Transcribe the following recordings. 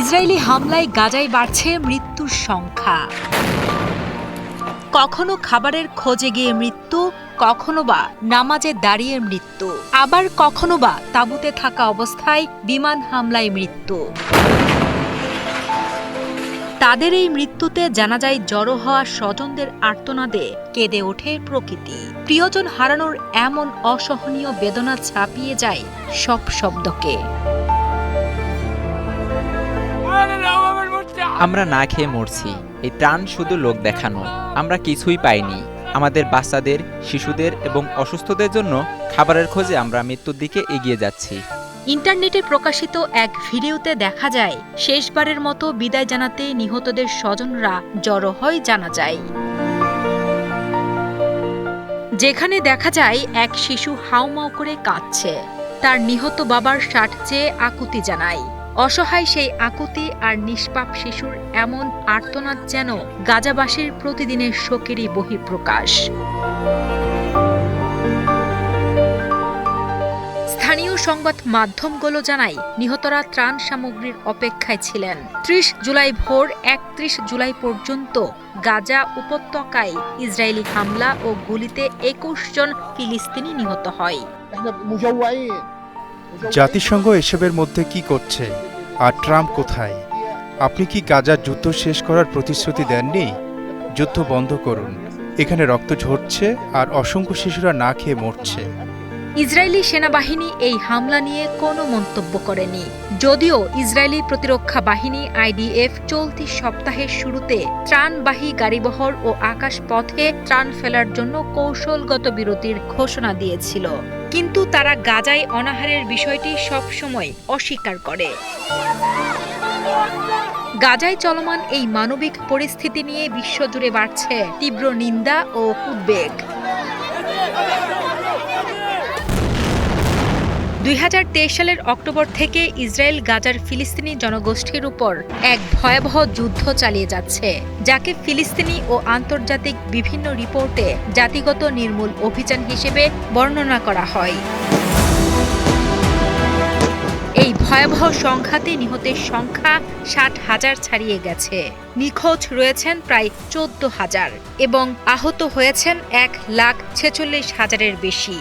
Israeli হামলায় গাজায় বাড়ছে মৃত্যুর সংখ্যা। কখনো খাবারের খোঁজে গিয়ে মৃত্যু, কখনো বা নামাজে দাঁড়িয়ে মৃত্যু, আবার কখনো বা তাঁবুতে থাকা অবস্থায় বিমান হামলায় মৃত্যু। তাদের এই মৃত্যুতে জানাজায় জড়ো হওয়া স্বজনদের আর্তনাদে কেঁদে ওঠে প্রকৃতি। প্রিয়জন হারানোর এমন অসহনীয় বেদনা ছাপিয়ে যায় সব শব্দকে। আমরা না খেয়ে মরছি, এই ত্রাণ শুধু লোক দেখানো। আমরা কিছুই পাইনি। আমাদের বাচ্চাদের, শিশুদের এবং অসুস্থদের জন্য খাবারের খোঁজে আমরা মৃত্যুর দিকে এগিয়ে যাচ্ছি। ইন্টারনেটে প্রকাশিত এক ভিডিওতে দেখা যায় শেষবারের মতো বিদায় জানাতে নিহতদের স্বজনরা জড়ো হয় জানাজায়। যেখানে দেখা যায় এক শিশু হাউমাউ করে কাঁদছে, তার নিহত বাবার শার্ট চেয়ে আকুতি জানায়। অসহায় সেই আকুতি আর নিষ্পাপ শিশুর এমন আর্তনাদ যেন গাজাবাসীর প্রতিদিনের শোকেরই বহিঃপ্রকাশ। স্থানীয় সংবাদ মাধ্যমগুলো জানায় নিহতরা ত্রাণ সামগ্রীর অপেক্ষায় ছিলেন। ৩০ জুলাই ভোর ৩১ জুলাই পর্যন্ত গাজা উপত্যকায় ইসরায়েলি হামলা ও গুলিতে ২১ জন ফিলিস্তিনি নিহত হয়। জাতিসংঘ এসবের মধ্যে কি করছে? আর ট্রাম্প কোথায়? আপনি কি গাজার যুদ্ধ শেষ করার প্রতিশ্রুতি দেননি? যুদ্ধ বন্ধ করুন। এখানে রক্ত ঝরছে আর অসংখ্য শিশুরা না খেয়ে মরছে। ইসরায়েলি সেনাবাহিনী এই হামলা নিয়ে কোনো মন্তব্য করেনি। যদিও ইসরায়েলি প্রতিরক্ষা বাহিনী IDF চলতি সপ্তাহের শুরুতে ত্রাণবাহী গাড়িবহর ও আকাশপথে ত্রাণ ফেলার জন্য কৌশলগত বিরতির ঘোষণা দিয়েছিল, কিন্তু তারা গাজায় অনাহারের বিষয়টি সবসময় অস্বীকার করে। গাজায় চলমান এই মানবিক পরিস্থিতি নিয়ে বিশ্বজুড়ে বাড়ছে তীব্র নিন্দা ও উদ্বেগ। ২০২৩ সালের অক্টোবর থেকে ইসরায়েল গাজার ফিলিস্তিনি জনগোষ্ঠীর উপর এক ভয়াবহ যুদ্ধ চালিয়ে যাচ্ছে, যাকে ফিলিস্তিনি ও আন্তর্জাতিক বিভিন্ন রিপোর্টে জাতিগত নির্মূল অভিযান হিসেবে বর্ণনা করা হয়। এই ভয়াবহ সংঘাতে নিহতের সংখ্যা ৬০,০০০ ছাড়িয়ে গেছে। নিখোঁজ রয়েছেন প্রায় ১৪,০০০ এবং আহত হয়েছেন ১,৪৬,০০০-এর বেশি।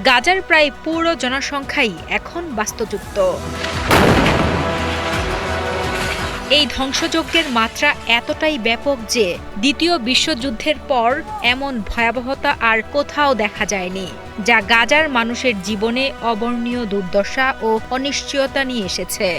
গাজার প্রায় পুরো জনসংখ্যাই এখন বাস্তুচ্যুত। এই ধ্বংসযজ্ঞের মাত্রা এতটাই ব্যাপক যে দ্বিতীয় বিশ্বযুদ্ধের পর এমন ভয়াবহতা আর কোথাও দেখা যায়নি, যা গাজার মানুষের জীবনে অবর্ণীয় দুর্দশা ও অনিশ্চয়তা নিয়ে এসেছে।